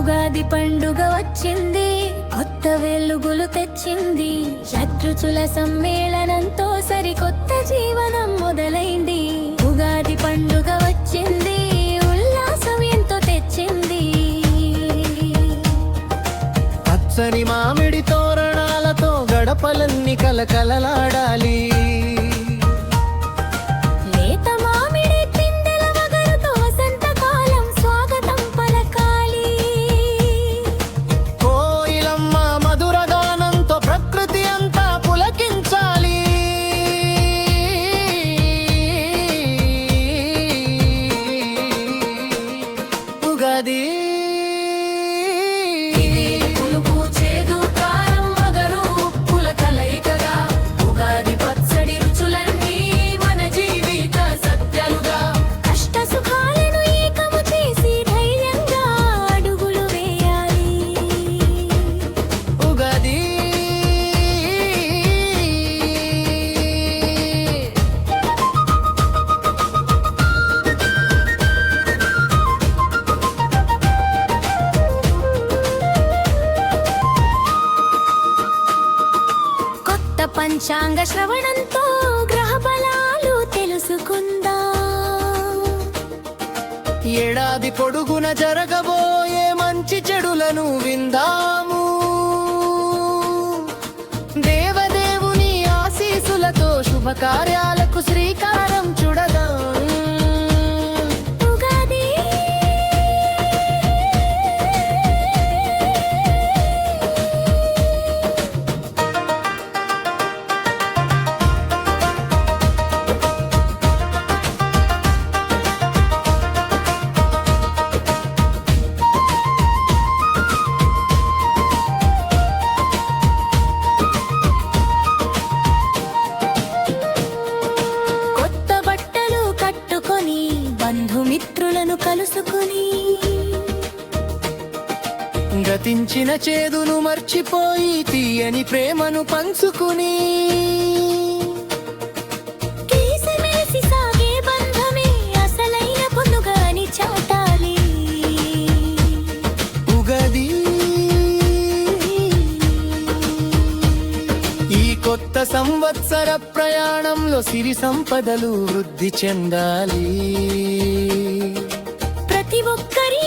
ఉగాది పండుగ వచ్చింది, కొత్త వెలుగులు తెచ్చింది. షడ్రుచుల సమ్మేళనంతో సరికొత్త జీవనం మొదలైంది. ఉగాది పండుగ వచ్చింది, ఉల్లాసం ఎంతో తెచ్చింది. పచ్చని మామిడి తోరణాలతో గడపలన్నీ కలకలలాడాలి. ఉగాది పులుపు చేదు కారం వగరు ఉప్పుల కలయికగా, ఉగాది పచ్చడి రుచులన్నీ మన జీవిత సత్యాలుగా. కష్ట సుఖాలను ఏకము చేసి ధైర్యంగా అడుగులు వేయాలి. ఉగాది పంచాంగ శ్రవణంతో గ్రహ బలాలు తెలుసుకుందాం. ఏడాది పొడుగున జరగబోయే మంచి చెడులను విందాము. దేవదేవుని ఆశీసులతో శుభకార్యాలకు శ్రీకారం చుడదాం. బంధుమిత్రులను కలుసుకుని గతించిన చేదును మర్చిపోయి తీయని ప్రేమను పంచుకుని కేసమేసి సాగే బంధమే అసలైన పండుగ అని చాటాలి. ఉగాది ఈ కొత్త సంవత్సర ప్రయాణంలో సిరి సంపదలు వృద్ధి చెందాలి. ప్రతి ఒక్కరి